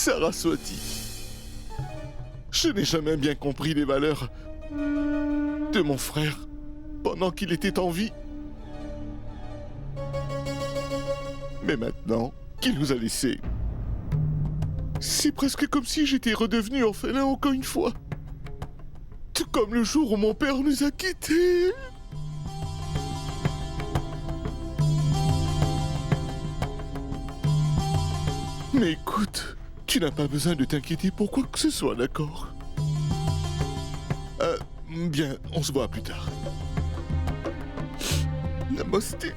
Saraswati, je n'ai jamais bien compris les valeurs de mon frère pendant qu'il était en vie. Mais maintenant qu'il nous a laissés, c'est presque comme si j'étais redevenu orphelin encore une fois. Tout comme le jour où mon père nous a quittés. Mais écoute, tu n'as pas besoin de t'inquiéter pour quoi que ce soit, d'accord? Bien, on se voit plus tard. Namasté.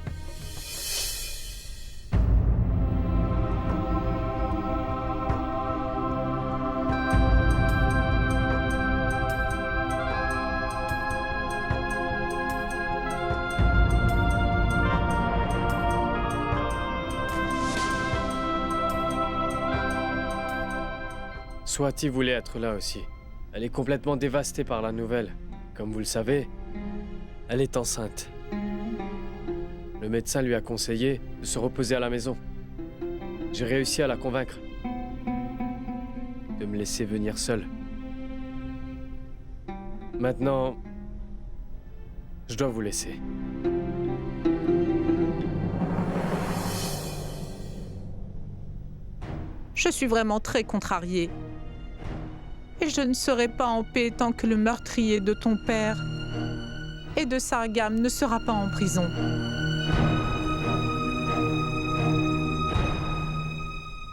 Swati voulait être là aussi. Elle est complètement dévastée par la nouvelle. Comme vous le savez, elle est enceinte. Le médecin lui a conseillé de se reposer à la maison. J'ai réussi à la convaincre de me laisser venir seule. Maintenant, je dois vous laisser. Je suis vraiment très contrariée. Et je ne serai pas en paix tant que le meurtrier de ton père et de Sargam ne sera pas en prison.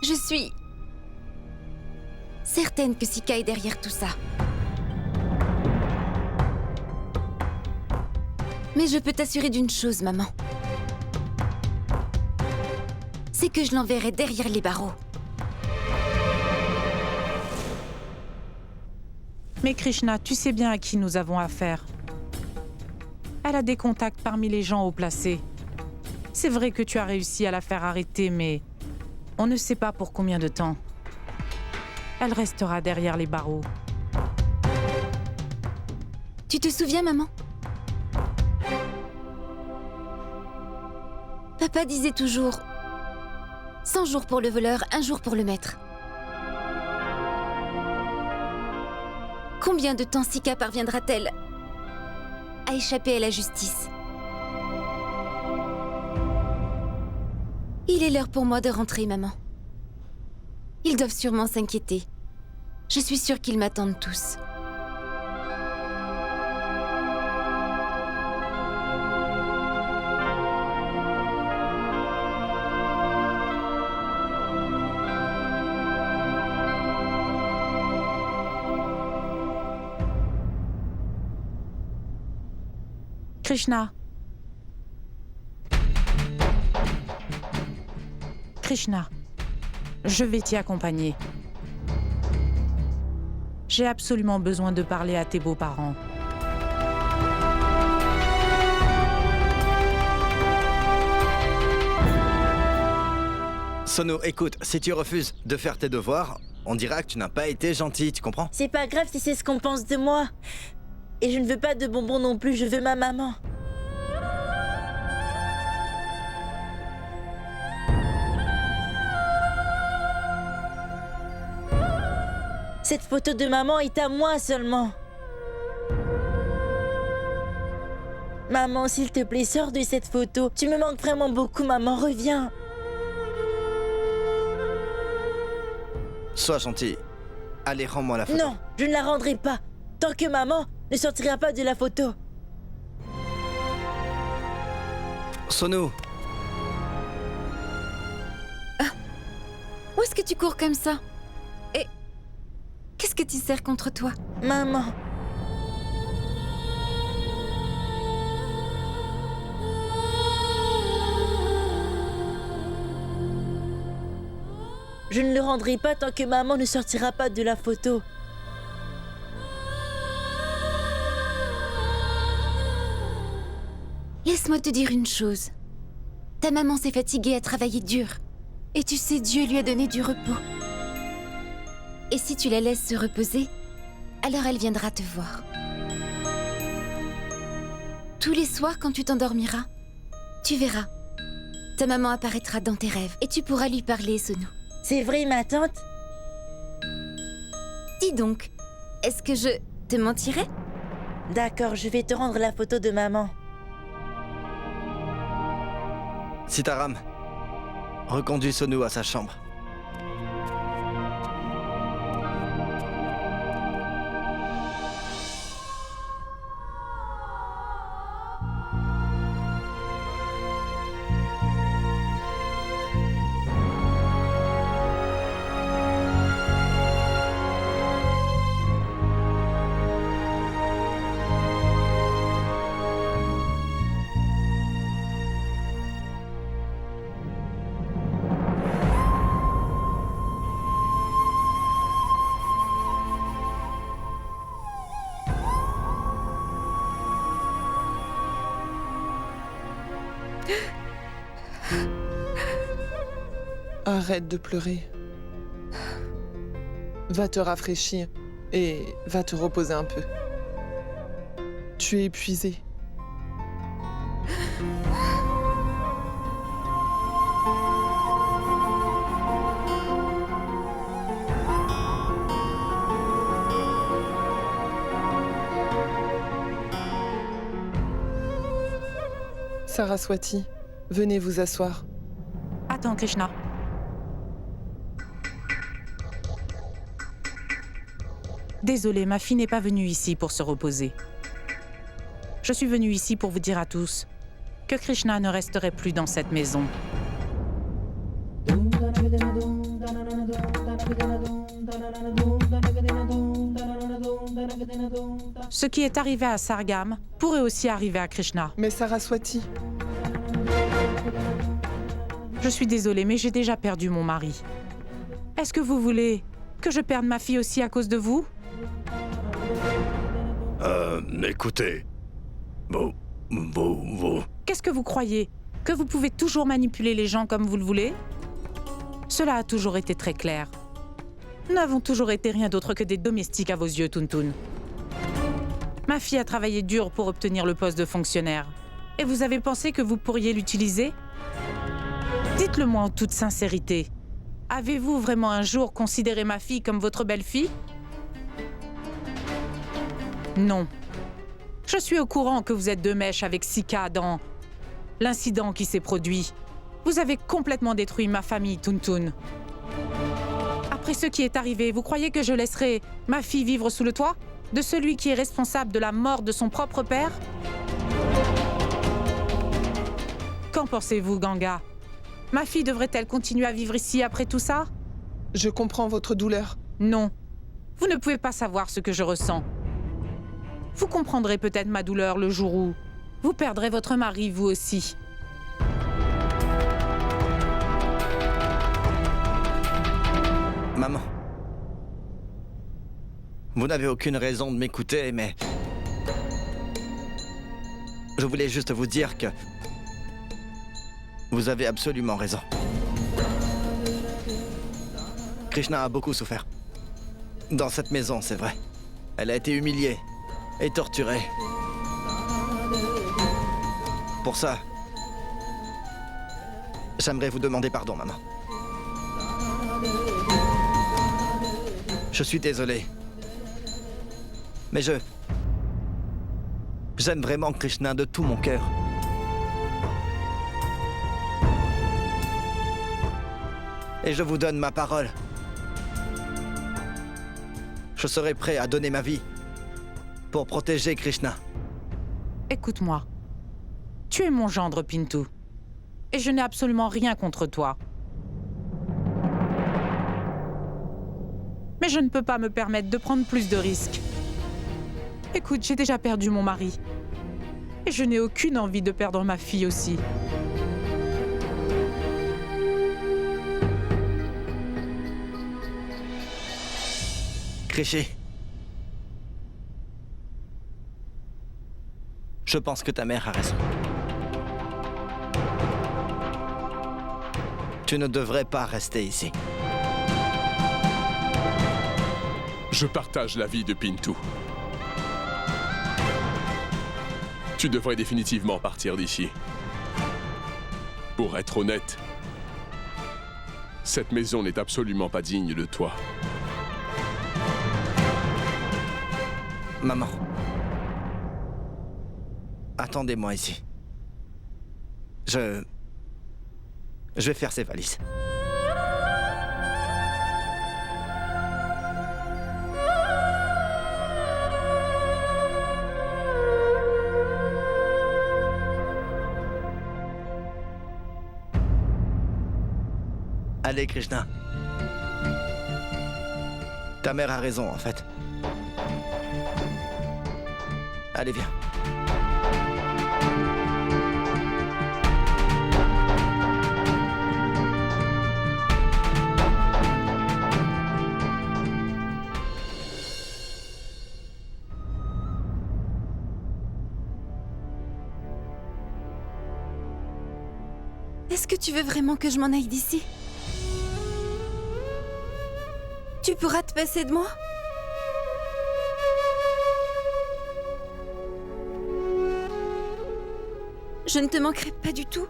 Je suis certaine que Sika est derrière tout ça. Mais je peux t'assurer d'une chose, maman. C'est que je l'enverrai derrière les barreaux. Mais Krishna, tu sais bien à qui nous avons affaire. Elle a des contacts parmi les gens haut placés. C'est vrai que tu as réussi à la faire arrêter, mais on ne sait pas pour combien de temps. Elle restera derrière les barreaux. Tu te souviens, maman? Papa disait toujours 100 jours pour le voleur, 1 jour pour le maître. Combien de temps Sika parviendra-t-elle à échapper à la justice? Il est l'heure pour moi de rentrer, maman. Ils doivent sûrement s'inquiéter. Je suis sûre qu'ils m'attendent tous. Krishna. Krishna, je vais t'y accompagner. J'ai absolument besoin de parler à tes beaux-parents. Sonu, écoute, si tu refuses de faire tes devoirs, on dira que tu n'as pas été gentil, tu comprends? C'est pas grave si c'est ce qu'on pense de moi. Et je ne veux pas de bonbons non plus, je veux ma maman. Cette photo de maman est à moi seulement. Maman, s'il te plaît, sors de cette photo. Tu me manques vraiment beaucoup, maman, reviens. Sois gentil. Allez, rends-moi la photo. Non, je ne la rendrai pas. Tant que maman ne sortira pas de la photo. Sonu. Où est-ce que tu cours comme ça? Et qu'est-ce que tu sers contre toi? Maman. Je ne le rendrai pas tant que maman ne sortira pas de la photo. Laisse-moi te dire une chose. Ta maman s'est fatiguée à travailler dur. Et tu sais, Dieu lui a donné du repos. Et si tu la laisses se reposer, alors elle viendra te voir. Tous les soirs, quand tu t'endormiras, tu verras. Ta maman apparaîtra dans tes rêves et tu pourras lui parler, Sonu. C'est vrai, ma tante? Dis donc, est-ce que je te mentirais? D'accord, je vais te rendre la photo de maman. Sitaram, reconduis Sonu à sa chambre. Arrête de pleurer. Va te rafraîchir et va te reposer un peu. Tu es épuisé. Saraswati, venez vous asseoir. Attends, Krishna. Désolée, ma fille n'est pas venue ici pour se reposer. Je suis venue ici pour vous dire à tous que Krishna ne resterait plus dans cette maison. Ce qui est arrivé à Sargam pourrait aussi arriver à Krishna. Mais Saraswati... Je suis désolée, mais j'ai déjà perdu mon mari. Est-ce que vous voulez que je perde ma fille aussi à cause de vous? Écoutez... Vous... Qu'est-ce que vous croyez? Que vous pouvez toujours manipuler les gens comme vous le voulez? Cela a toujours été très clair. Nous n'avons toujours été rien d'autre que des domestiques à vos yeux, Tuntun. Ma fille a travaillé dur pour obtenir le poste de fonctionnaire. Et vous avez pensé que vous pourriez l'utiliser? Dites-le-moi en toute sincérité. Avez-vous vraiment un jour considéré ma fille comme votre belle-fille? Non. Je suis au courant que vous êtes de mèche avec Sika dans l'incident qui s'est produit. Vous avez complètement détruit ma famille, Tuntun. Après ce qui est arrivé, vous croyez que je laisserai ma fille vivre sous le toit de celui qui est responsable de la mort de son propre père? Qu'en pensez-vous, Ganga? Ma fille devrait-elle continuer à vivre ici après tout ça? Je comprends votre douleur. Non. Vous ne pouvez pas savoir ce que je ressens. Vous comprendrez peut-être ma douleur le jour où vous perdrez votre mari, vous aussi. Maman. Vous n'avez aucune raison de m'écouter, mais... Je voulais juste vous dire que... Vous avez absolument raison. Krishna a beaucoup souffert. Dans cette maison, c'est vrai. Elle a été humiliée et torturée. Pour ça, j'aimerais vous demander pardon, maman. Je suis désolé. Mais j'aime vraiment Krishna de tout mon cœur. Et je vous donne ma parole. Je serai prêt à donner ma vie pour protéger Krishna. Écoute-moi. Tu es mon gendre, Pintu. Et je n'ai absolument rien contre toi. Mais je ne peux pas me permettre de prendre plus de risques. Écoute, j'ai déjà perdu mon mari. Et je n'ai aucune envie de perdre ma fille aussi. Krishi. Je pense que ta mère a raison. Tu ne devrais pas rester ici. Je partage l'avis de Pintu. Tu devrais définitivement partir d'ici. Pour être honnête, cette maison n'est absolument pas digne de toi. Maman. Attendez-moi ici. Je vais faire ses valises. Allez, Krishna. Ta mère a raison, en fait. Allez, viens. Est-ce que tu veux vraiment que je m'en aille d'ici? Tu pourras te passer de moi? Je ne te manquerai pas du tout.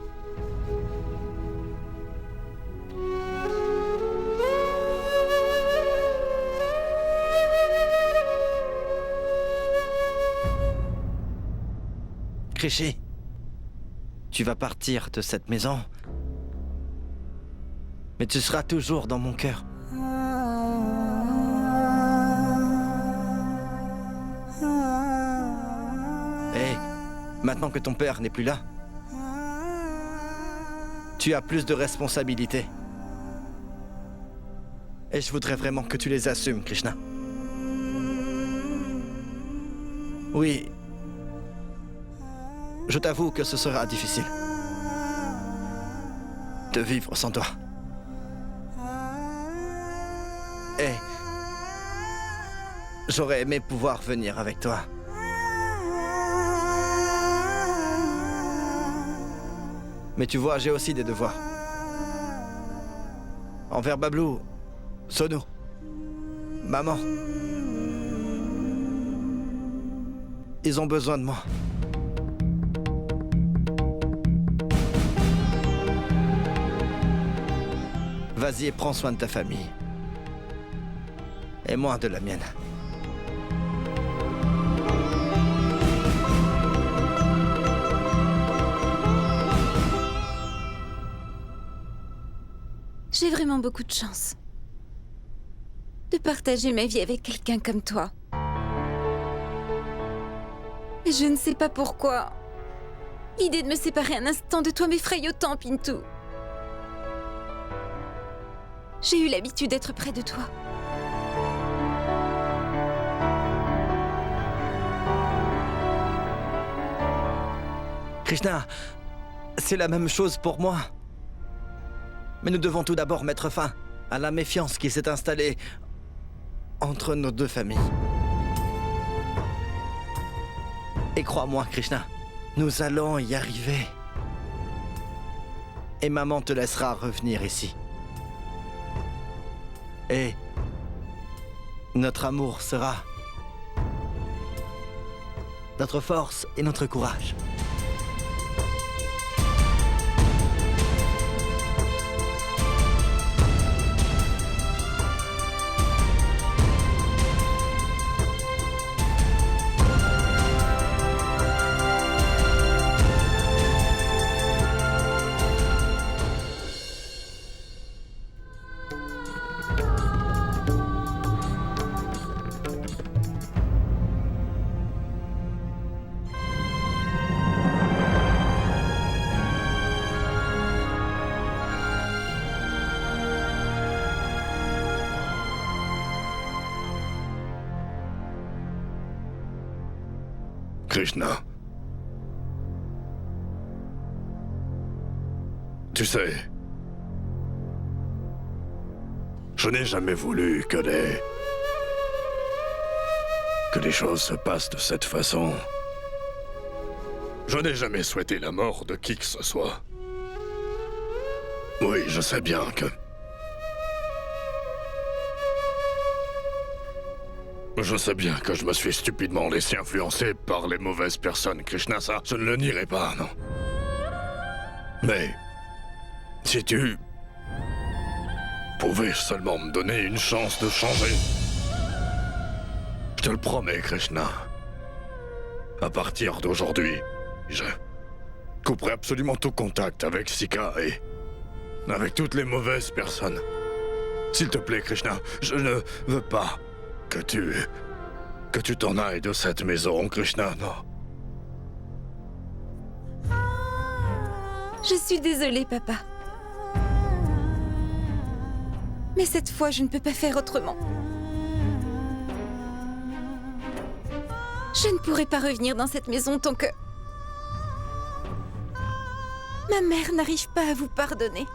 Krishi, tu vas partir de cette maison, mais tu seras toujours dans mon cœur. Et maintenant que ton père n'est plus là, tu as plus de responsabilités. Et je voudrais vraiment que tu les assumes, Krishna. Oui. Je t'avoue que ce sera difficile de vivre sans toi. Et j'aurais aimé pouvoir venir avec toi. Mais tu vois, j'ai aussi des devoirs. Envers Bablou, Sonu, maman. Ils ont besoin de moi. Vas-y et prends soin de ta famille. Et moi de la mienne. J'ai vraiment beaucoup de chance de partager ma vie avec quelqu'un comme toi. Et je ne sais pas pourquoi. L'idée de me séparer un instant de toi m'effraie autant, Pintou. J'ai eu l'habitude d'être près de toi. Krishna, c'est la même chose pour moi. Mais nous devons tout d'abord mettre fin à la méfiance qui s'est installée entre nos deux familles. Et crois-moi, Krishna, nous allons y arriver. Et maman te laissera revenir ici. Et notre amour sera notre force et notre courage. Krishna. Tu sais, je n'ai jamais voulu que les choses se passent de cette façon. Je n'ai jamais souhaité la mort de qui que ce soit. Oui, je sais bien que... Je sais bien que je me suis stupidement laissé influencer par les mauvaises personnes, Krishna, ça, je ne le nierai pas, non. Mais... si tu... pouvais seulement me donner une chance de changer... te le promets, Krishna. À partir d'aujourd'hui, je couperai absolument tout contact avec Sika et avec toutes les mauvaises personnes. S'il te plaît, Krishna, je ne veux pas que tu t'en ailles de cette maison, Krishna, non. Je suis désolée, papa. Mais cette fois, je ne peux pas faire autrement. Je ne pourrai pas revenir dans cette maison tant que... ma mère n'arrive pas à vous pardonner.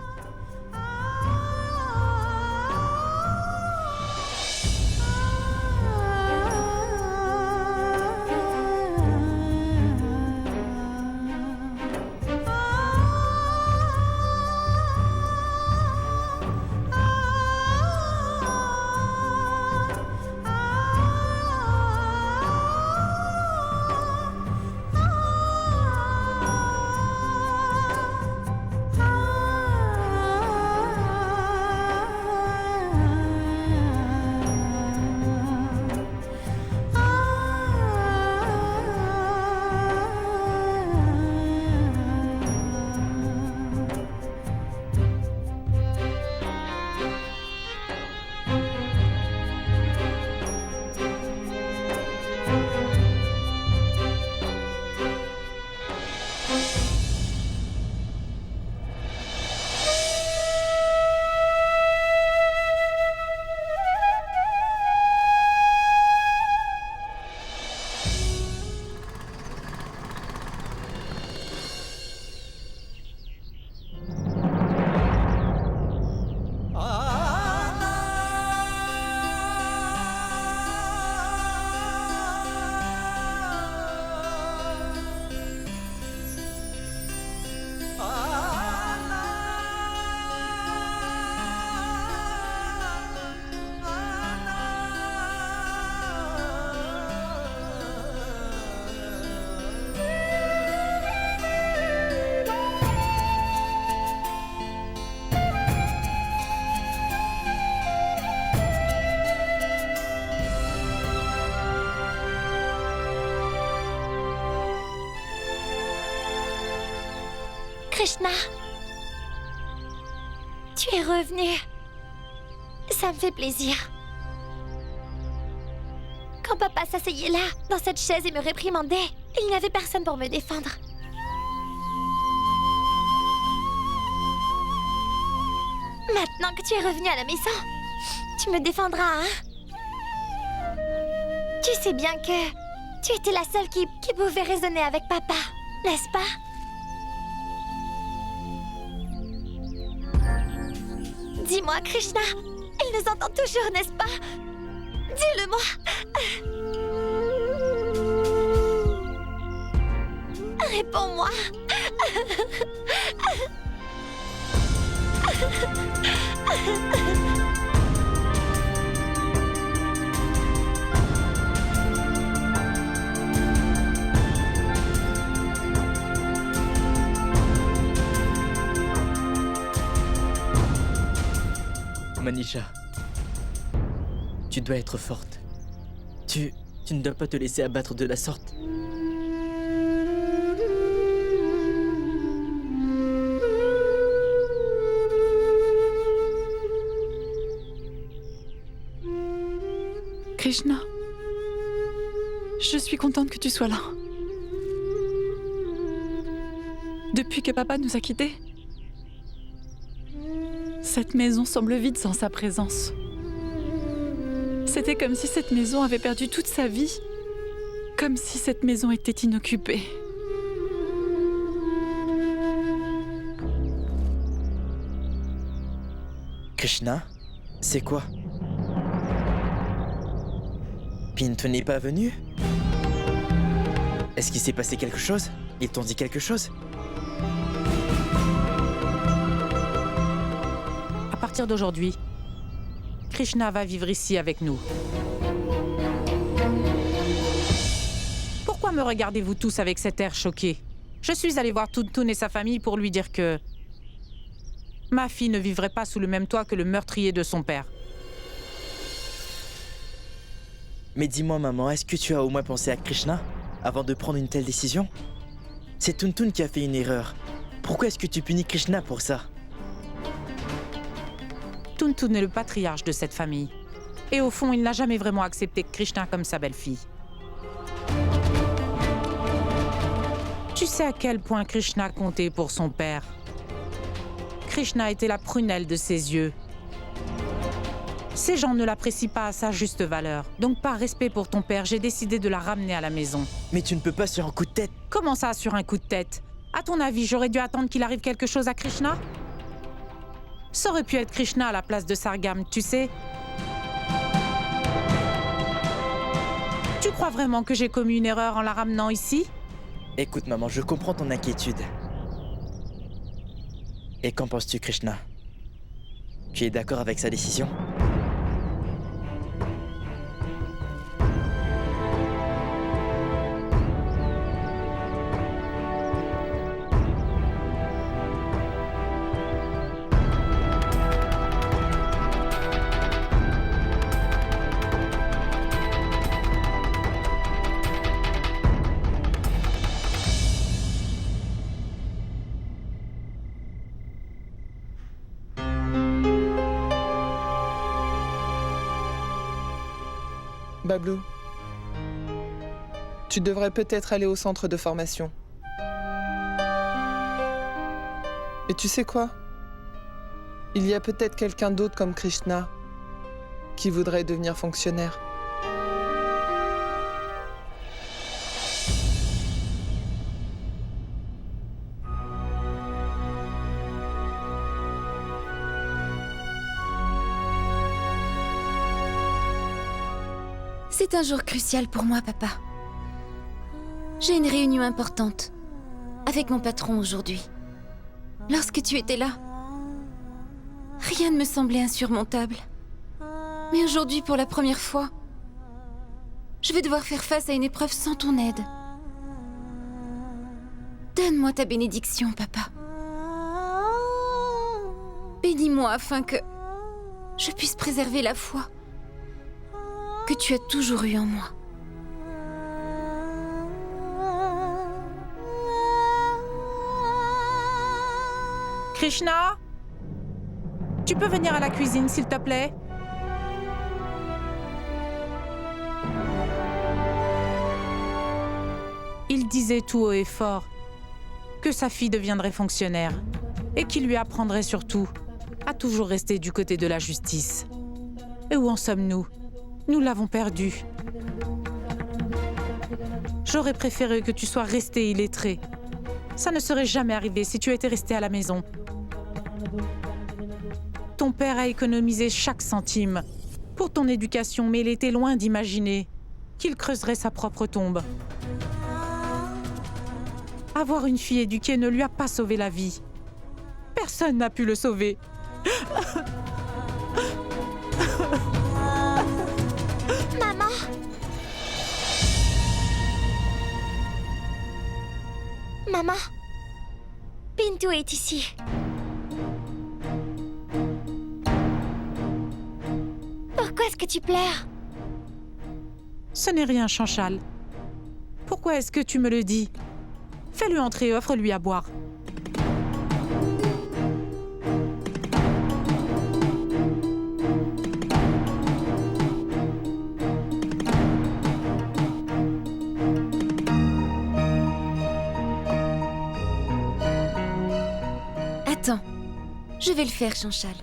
Krishna, tu es revenu. Ça me fait plaisir. Quand papa s'asseyait là, dans cette chaise et me réprimandait, il n'y avait personne pour me défendre. Maintenant que tu es revenu à la maison, tu me défendras, hein? Tu sais bien que tu étais la seule qui pouvait raisonner avec papa, n'est-ce pas? Dis-moi, Krishna, il nous entend toujours, n'est-ce pas? Dis-le-moi. Réponds-moi. Manisha, tu dois être forte. Tu ne dois pas te laisser abattre de la sorte. Krishna, je suis contente que tu sois là. Depuis que papa nous a quittés, cette maison semble vide sans sa présence. C'était comme si cette maison avait perdu toute sa vie. Comme si cette maison était inoccupée. Krishna, c'est quoi? Pinto n'est pas venu? Est-ce qu'il s'est passé quelque chose? Ils t'ont dit quelque chose? À partir d'aujourd'hui, Krishna va vivre ici avec nous. Pourquoi me regardez-vous tous avec cet air choqué? Je suis allée voir Tuntun et sa famille pour lui dire que ma fille ne vivrait pas sous le même toit que le meurtrier de son père. Mais dis-moi maman, est-ce que tu as au moins pensé à Krishna avant de prendre une telle décision? C'est Tuntun qui a fait une erreur. Pourquoi est-ce que tu punis Krishna pour ça? Tuntun est le patriarche de cette famille. Et au fond, il n'a jamais vraiment accepté Krishna comme sa belle-fille. Tu sais à quel point Krishna comptait pour son père. Krishna était la prunelle de ses yeux. Ces gens ne l'apprécient pas à sa juste valeur. Donc par respect pour ton père, j'ai décidé de la ramener à la maison. Mais tu ne peux pas sur un coup de tête. Comment ça, sur un coup de tête? À ton avis, j'aurais dû attendre qu'il arrive quelque chose à Krishna? Ça aurait pu être Krishna à la place de Sargam, tu sais. Tu crois vraiment que j'ai commis une erreur en la ramenant ici? Écoute maman, je comprends ton inquiétude. Et qu'en penses-tu, Krishna? Tu es d'accord avec sa décision? Bablou, tu devrais peut-être aller au centre de formation. Et tu sais quoi? Il y a peut-être quelqu'un d'autre comme Krishna qui voudrait devenir fonctionnaire. C'est un jour crucial pour moi, papa. J'ai une réunion importante avec mon patron aujourd'hui. Lorsque tu étais là, rien ne me semblait insurmontable. Mais aujourd'hui, pour la première fois, je vais devoir faire face à une épreuve sans ton aide. Donne-moi ta bénédiction, papa. Bénis-moi afin que je puisse préserver la foi que tu as toujours eu en moi. Krishna? Tu peux venir à la cuisine, s'il te plaît? Il disait tout haut et fort que sa fille deviendrait fonctionnaire et qu'il lui apprendrait surtout à toujours rester du côté de la justice. Et où en sommes-nous? Nous l'avons perdu. J'aurais préféré que tu sois resté illettré. Ça ne serait jamais arrivé si tu étais resté à la maison. Ton père a économisé chaque centime pour ton éducation, mais il était loin d'imaginer qu'il creuserait sa propre tombe. Avoir une fille éduquée ne lui a pas sauvé la vie. Personne n'a pu le sauver. Maman! Maman! Pintou est ici. Pourquoi est-ce que tu pleures? Ce n'est rien, Chanchal. Pourquoi est-ce que tu me le dis? Fais-le entrer et offre-lui à boire. Attends, je vais le faire, Chanchal.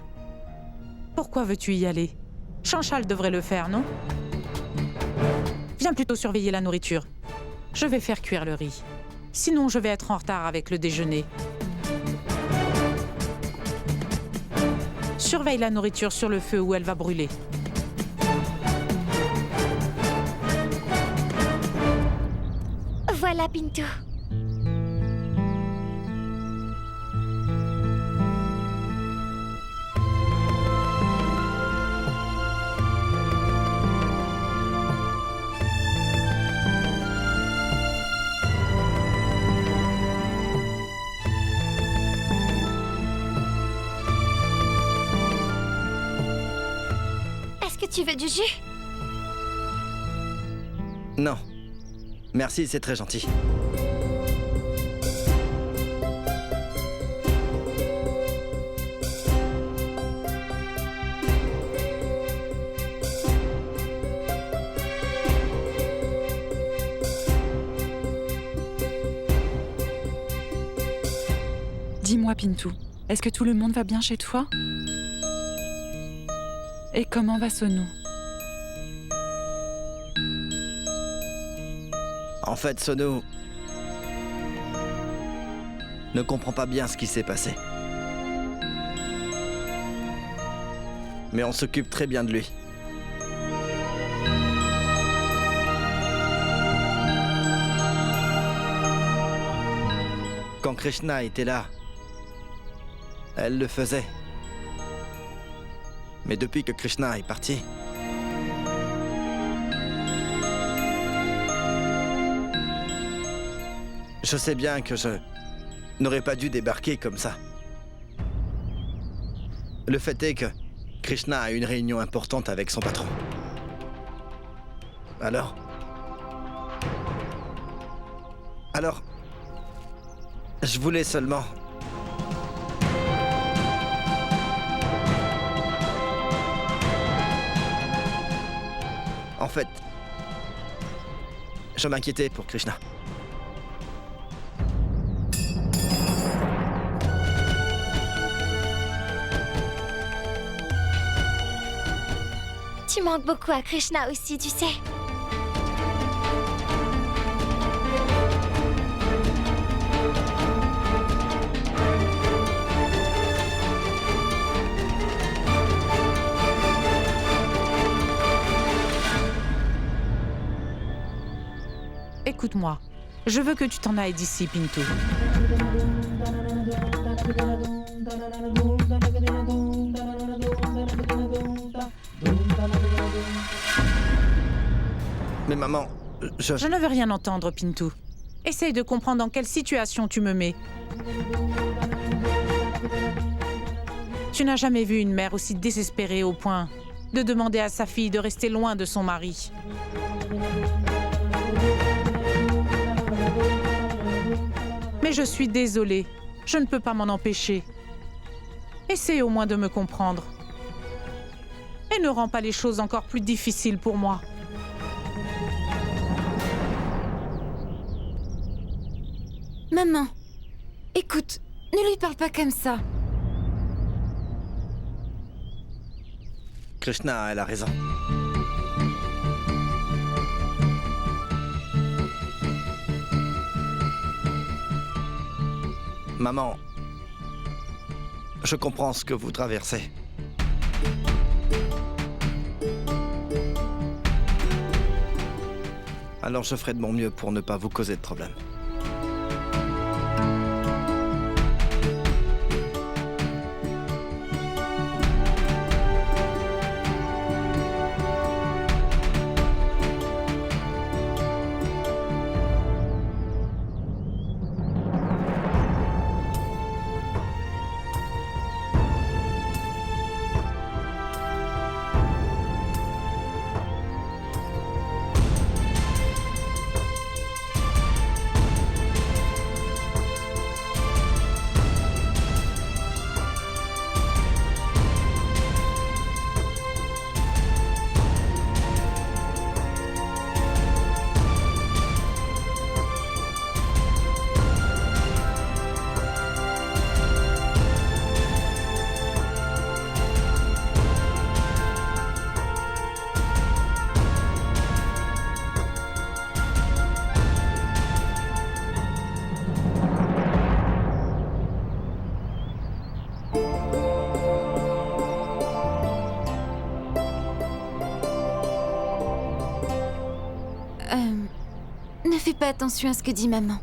Pourquoi veux-tu y aller? Chanchal devrait le faire, non? Viens plutôt surveiller la nourriture. Je vais faire cuire le riz. Sinon, je vais être en retard avec le déjeuner. Surveille la nourriture sur le feu où elle va brûler. Voilà, Pintou. Est-ce que tu veux du jus? Non. Merci, c'est très gentil. Dis-moi, Pintou, est-ce que tout le monde va bien chez toi? Et comment va Sonou? En fait, Sonou ne comprend pas bien ce qui s'est passé. Mais on s'occupe très bien de lui. Quand Krishna était là, elle le faisait. Mais depuis que Krishna est parti, je sais bien que je n'aurais pas dû débarquer comme ça. Le fait est que Krishna a une réunion importante avec son patron. Alors, je voulais seulement... En fait, je m'inquiétais pour Krishna. Tu manques beaucoup à Krishna aussi, tu sais. Écoute-moi, je veux que tu t'en ailles d'ici, Pintou. Mais maman, Je ne veux rien entendre, Pintou. Essaye de comprendre dans quelle situation tu me mets. Tu n'as jamais vu une mère aussi désespérée au point de demander à sa fille de rester loin de son mari. Mais je suis désolée. Je ne peux pas m'en empêcher. Essaye au moins de me comprendre. Et ne rends pas les choses encore plus difficiles pour moi. Maman, écoute, ne lui parle pas comme ça. Krishna, elle a raison. Maman, je comprends ce que vous traversez. Alors je ferai de mon mieux pour ne pas vous causer de problème. Ne fais pas attention à ce que dit maman.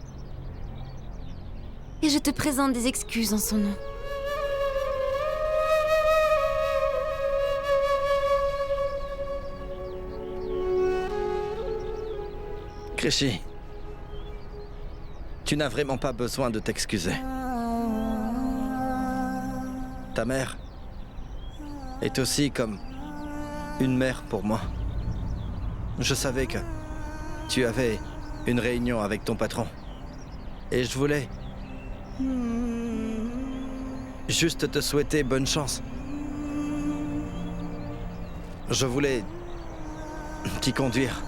Et je te présente des excuses en son nom. Krishi, tu n'as vraiment pas besoin de t'excuser. Ta mère est aussi comme une mère pour moi. Je savais que tu avais une réunion avec ton patron. Et je voulais juste te souhaiter bonne chance. Je voulais t'y conduire.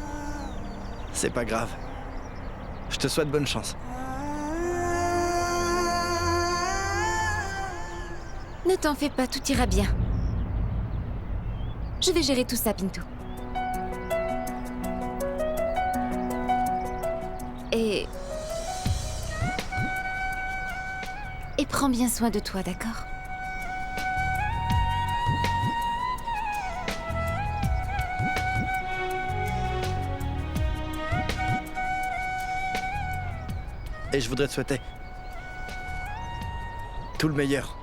C'est pas grave. Je te souhaite bonne chance. Ne t'en fais pas, tout ira bien. Je vais gérer tout ça, Pintou. Et prends bien soin de toi, d'accord? Et je voudrais te souhaiter tout le meilleur.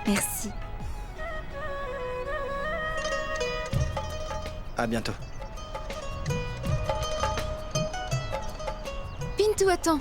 Merci. À bientôt. Pintou, attends.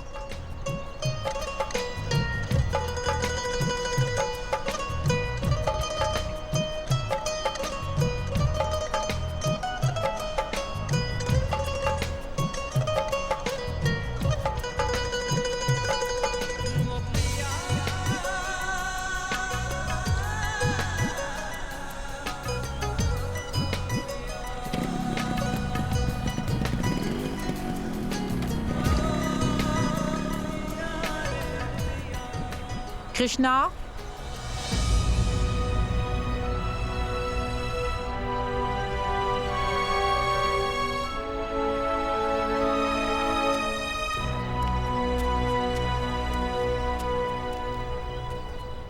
Krishna?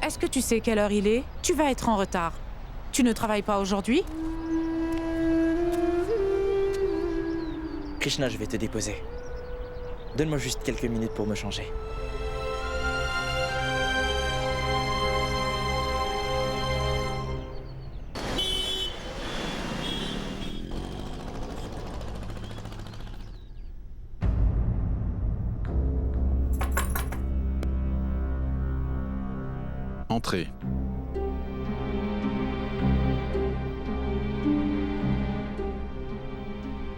Est-ce que tu sais quelle heure il est? Tu vas être en retard. Tu ne travailles pas aujourd'hui? Krishna, je vais te déposer. Donne-moi juste quelques minutes pour me changer. Entrez.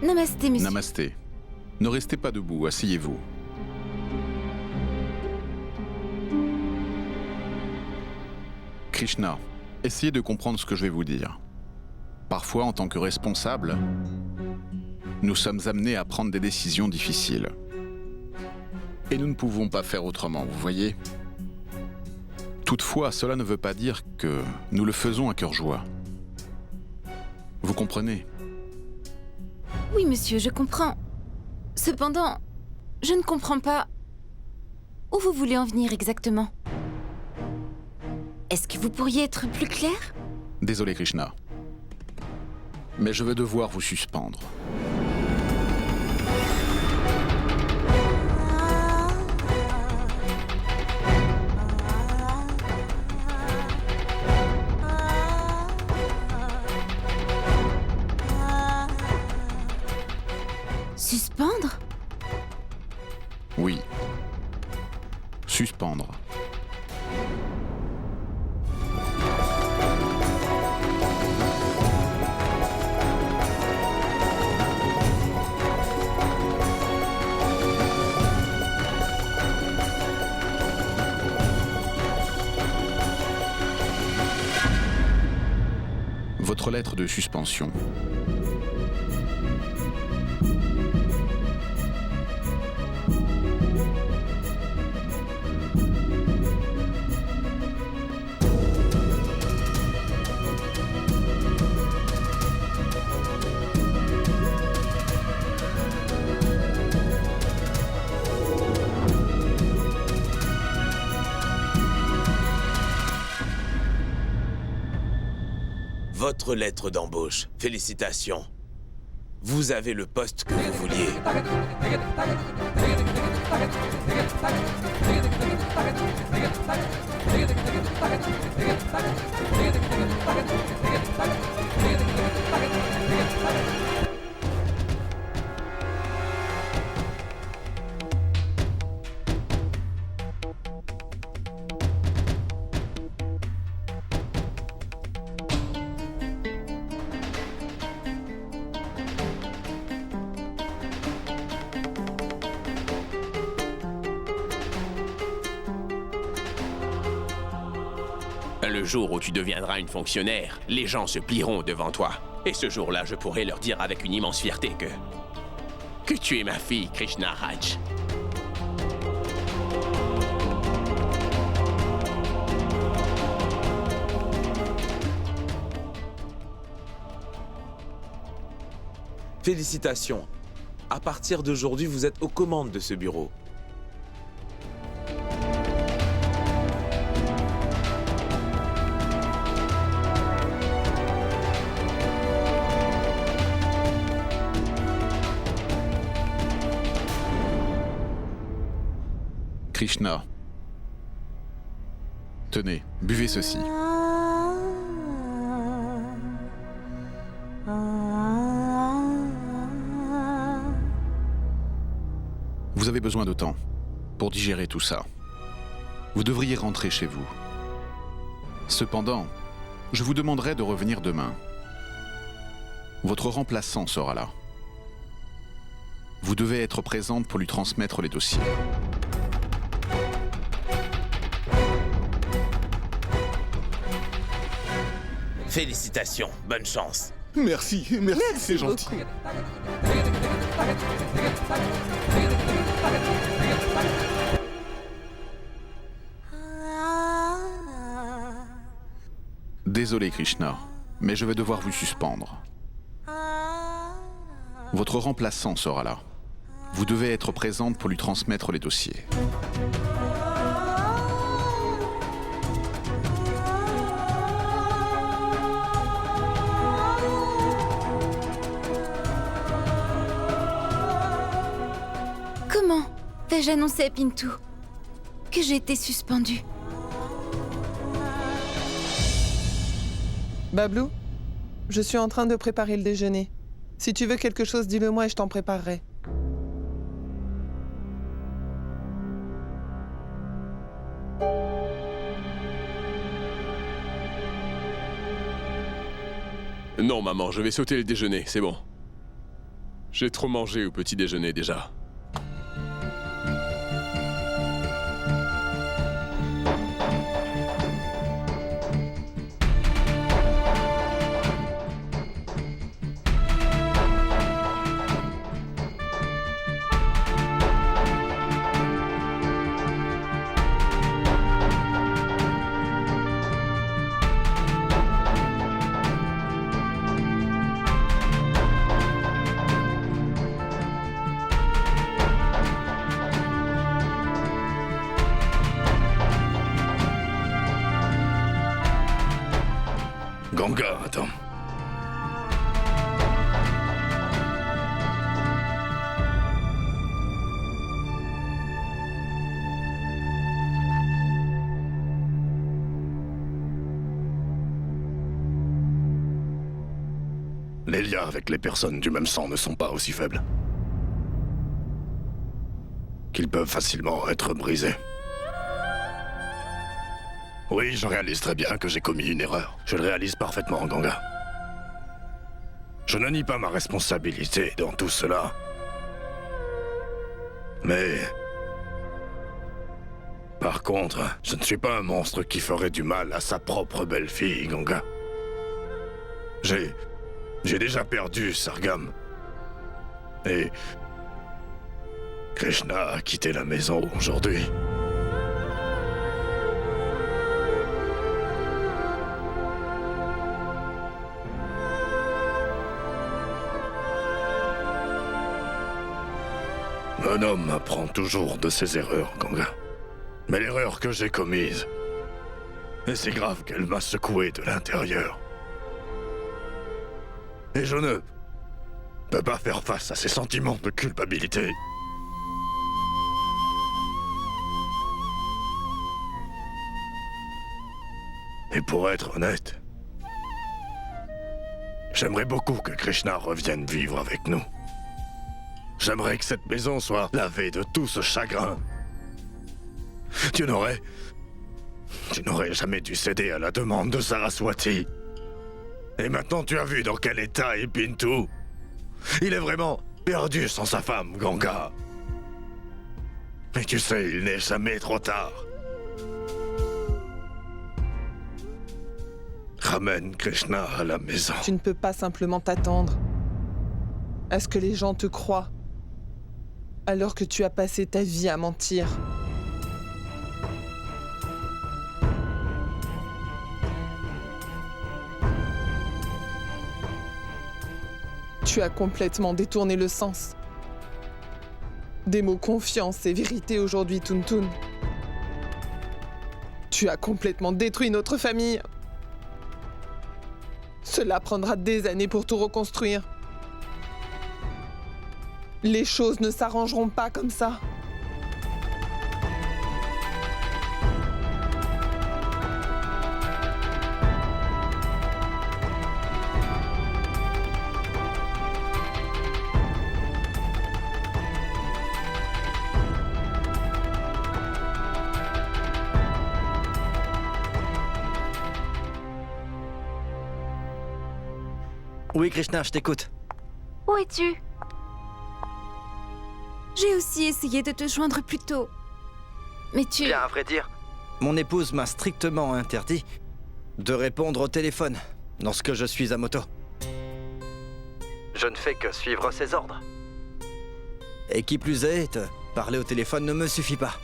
Namasté, monsieur. Namasté. Ne restez pas debout, asseyez-vous. Krishna, essayez de comprendre ce que je vais vous dire. Parfois, en tant que responsable, nous sommes amenés à prendre des décisions difficiles. Et nous ne pouvons pas faire autrement, vous voyez ? Toutefois, cela ne veut pas dire que nous le faisons à cœur joie. Vous comprenez ? Oui, monsieur, je comprends. Cependant, je ne comprends pas où vous voulez en venir exactement. Est-ce que vous pourriez être plus clair? Désolé, Krishna. Mais je vais devoir vous suspendre. Suspendre? Oui. Suspendre. Votre lettre de suspension. Votre lettre d'embauche. Félicitations. Vous avez le poste que vous vouliez. le jour où tu deviendras une fonctionnaire, les gens se plieront devant toi. Et ce jour-là, je pourrai leur dire avec une immense fierté que tu es ma fille, Krishna Raj. Félicitations. À partir d'aujourd'hui, vous êtes aux commandes de ce bureau. Krishna. Tenez, buvez ceci. Vous avez besoin de temps pour digérer tout ça. Vous devriez rentrer chez vous. Cependant, je vous demanderai de revenir demain. Votre remplaçant sera là. Vous devez être présente pour lui transmettre les dossiers. Félicitations, bonne chance. Merci, c'est gentil. Désolé Krishna, mais je vais devoir vous suspendre. Votre remplaçant sera là. Vous devez être présente pour lui transmettre les dossiers. Comment vais-je annoncer à Pintou que j'ai été suspendue? Bablou, je suis en train de préparer le déjeuner. Si tu veux quelque chose, dis-le-moi et je t'en préparerai. Non, maman, je vais sauter le déjeuner, c'est bon. J'ai trop mangé au petit déjeuner déjà. Ganga, attends. Les liens avec les personnes du même sang ne sont pas aussi faibles qu'ils peuvent facilement être brisés. Oui, je réalise très bien que j'ai commis une erreur. Je le réalise parfaitement, Ganga. Je ne nie pas ma responsabilité dans tout cela. Mais... Par contre, je ne suis pas un monstre qui ferait du mal à sa propre belle-fille, Ganga. J'ai déjà perdu Sargam. Et... Krishna a quitté la maison aujourd'hui. Un homme apprend toujours de ses erreurs, Ganga. Mais l'erreur que j'ai commise est si grave qu'elle m'a secoué de l'intérieur. Et je ne peux pas faire face à ces sentiments de culpabilité. Et pour être honnête, j'aimerais beaucoup que Krishna revienne vivre avec nous. J'aimerais que cette maison soit lavée de tout ce chagrin. Tu n'aurais jamais dû céder à la demande de Saraswati. Et maintenant tu as vu dans quel état est Pintou. Il est vraiment perdu sans sa femme, Ganga. Mais tu sais, il n'est jamais trop tard. Ramène Krishna à la maison. Tu ne peux pas simplement t'attendre à ce que les gens te croient, alors que tu as passé ta vie à mentir. Tu as complètement détourné le sens des mots confiance et vérité aujourd'hui, Tuntun. Tu as complètement détruit notre famille. Cela prendra des années pour tout reconstruire. Les choses ne s'arrangeront pas comme ça. Oui, Krishna, je t'écoute. Où es-tu? J'ai aussi essayé de te joindre plus tôt. Mais tu... Bien, à vrai dire, mon épouse m'a strictement interdit de répondre au téléphone lorsque je suis à moto. Je ne fais que suivre ses ordres. Et qui plus est, parler au téléphone ne me suffit pas.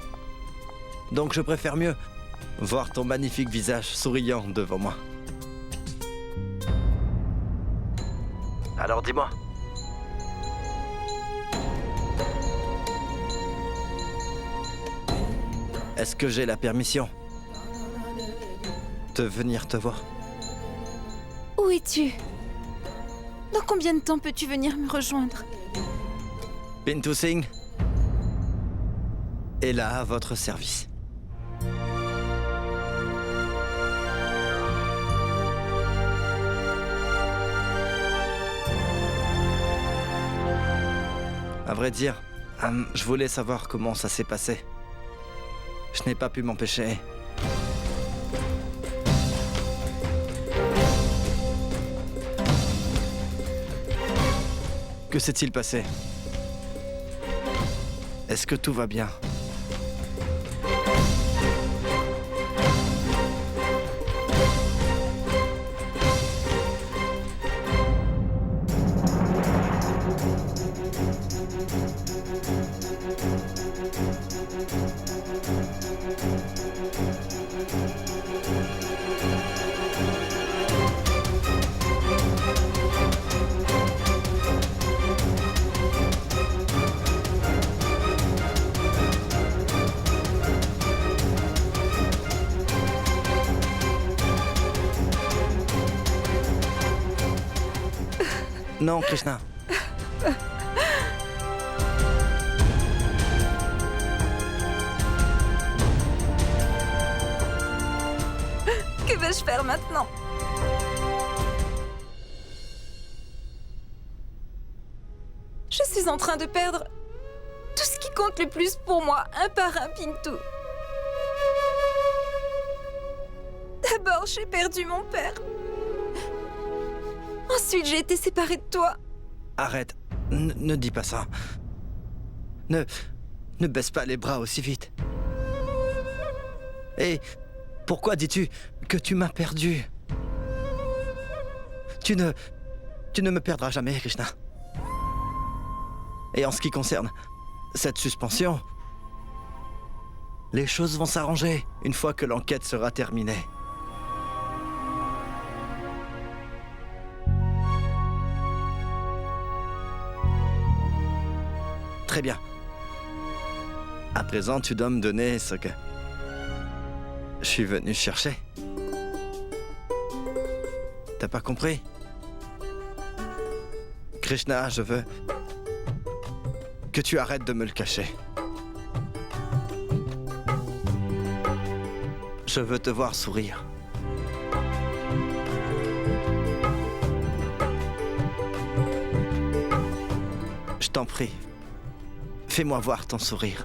Donc je préfère mieux voir ton magnifique visage souriant devant moi. Alors dis-moi. Est-ce que j'ai la permission de venir te voir? Où es-tu? Dans combien de temps peux-tu venir me rejoindre? Pintu Singh est là à votre service. À vrai dire, je voulais savoir comment ça s'est passé. Je n'ai pas pu m'empêcher. Que s'est-il passé? Est-ce que tout va bien? Non, Krishna. Que vais-je faire maintenant? Je suis en train de perdre tout ce qui compte le plus pour moi, un par un, Pintu. D'abord, j'ai perdu mon père. Ensuite, j'ai été séparée de toi. Arrête. Ne dis pas ça. Ne baisse pas les bras aussi vite. Et pourquoi dis-tu que tu m'as perdu? Tu ne me perdras jamais, Krishna. Et en ce qui concerne cette suspension, les choses vont s'arranger une fois que l'enquête sera terminée. Très bien. À présent, tu dois me donner ce que je suis venu chercher. T'as pas compris? Krishna, je veux que tu arrêtes de me le cacher. Je veux te voir sourire. Je t'en prie. Fais-moi voir ton sourire.